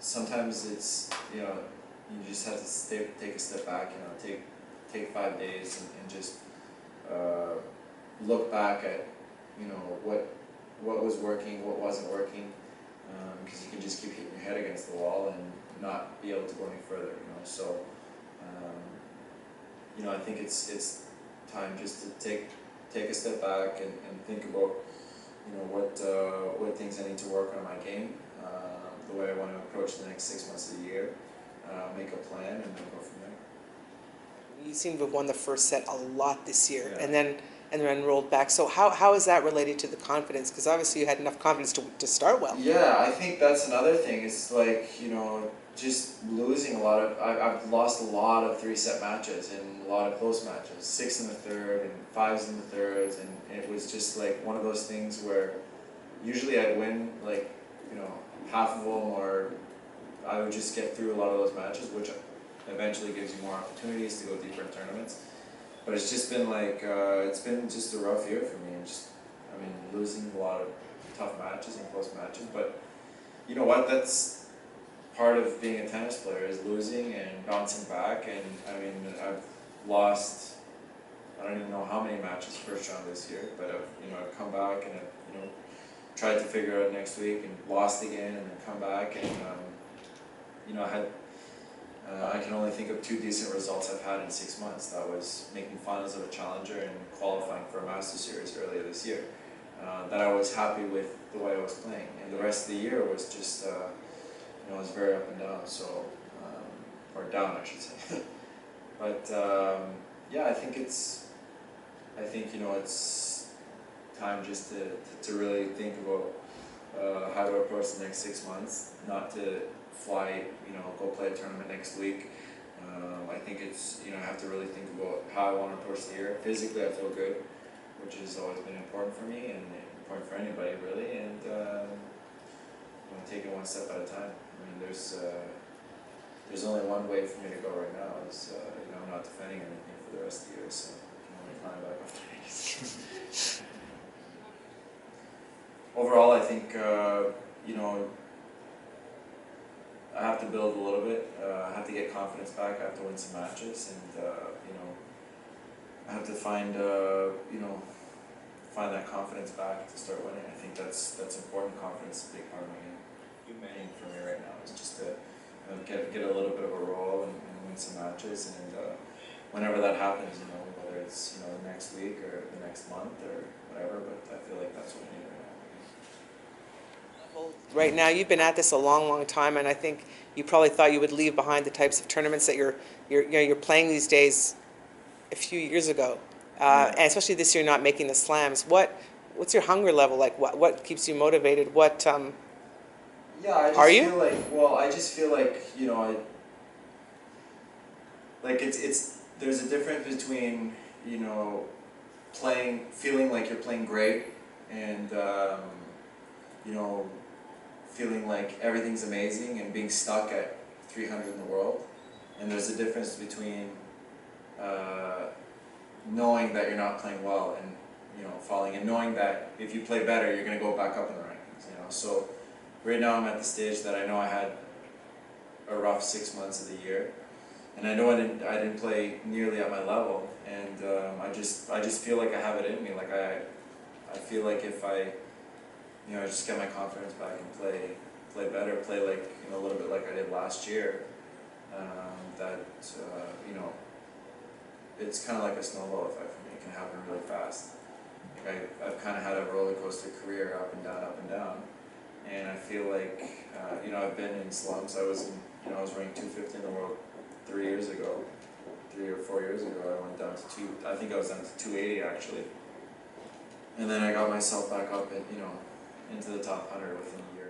sometimes it's, you know, you just have to take a step back, you know, take 5 days and just look back at, you know, what was working, what wasn't working, because you can just keep hitting your head against the wall and not be able to go any further, you know. So, you know, I think it's time just to take a step back and think about, you know, what things I need to work on my game, the way I want to approach the next 6 months of the year, make a plan, and then go from there. You seem to have won the first set a lot this year, Yeah. and then rolled back. So how is that related to the confidence? Because obviously you had enough confidence to start well. Yeah, I think that's another thing. It's like, you know, just losing a lot of. I've lost a lot of 3-set matches and a lot of close matches, 6 in the third and 5s in the thirds, and it was just like one of those things where usually I'd win like, you know, half of them, or I would just get through a lot of those matches, which eventually gives you more opportunities to go deeper in tournaments. But it's just been like, it's been just a rough year for me. And just, I mean, losing a lot of tough matches and close matches. But you know what? That's part of being a tennis player, is losing and bouncing back. And I mean, I've lost, I don't even know how many matches first round this year, but I've come back and I've, tried to figure it out next week and lost again, and then come back, and I can only think of 2 decent results I've had in 6 months. That was making finals of a challenger and qualifying for a Master Series earlier this year. That I was happy with the way I was playing, and the rest of the year was just, it was very up and down. So, or down, I should say. But yeah, I think it's time just to really think about how to approach the next 6 months, not to fly, go play a tournament next week. I think it's, I have to really think about how I want to approach the year. Physically, I feel good, which has always been important for me and important for anybody, really, and take it one step at a time. I mean, there's only one way for me to go right now, is, I'm not defending anything for the rest of the year, so I can only climb back up to these. Overall, I think, I have to build a little bit. I have to get confidence back. I have to win some matches, and I have to find that confidence back to start winning. I think that's important. Confidence is a big part of my game. Main for me right now is just to get a little bit of a roll and win some matches, and whenever that happens, whether it's the next week or the next month or whatever. But I feel like that's what I need right now. Right now, you've been at this a long, long time, and I think you probably thought you would leave behind the types of tournaments that you're playing these days a few years ago, and especially this year not making the slams. What's your hunger level like? What keeps you motivated? Yeah, I just feel like there's a difference between feeling like you're playing great, and feeling like everything's amazing and being stuck at 300 in the world. And there's a difference between knowing that you're not playing well and falling, and knowing that if you play better, you're going to go back up in the rankings. So right now I'm at the stage that I know I had a rough 6 months of the year, and I know I didn't play nearly at my level, and I just feel like I have it in me. Like I feel like if I just get my confidence back and play better, play like a little bit like I did last year, it's kind of like a snowball effect for me. It can happen really fast. Like I've kind of had a roller coaster career, up and down, and I feel like I've been in slumps. I was ranked 250 in the world 3 years ago, 3 or 4 years ago. I went down to I think I was down to 280 actually, and then I got myself back up and into the top 100 within a year.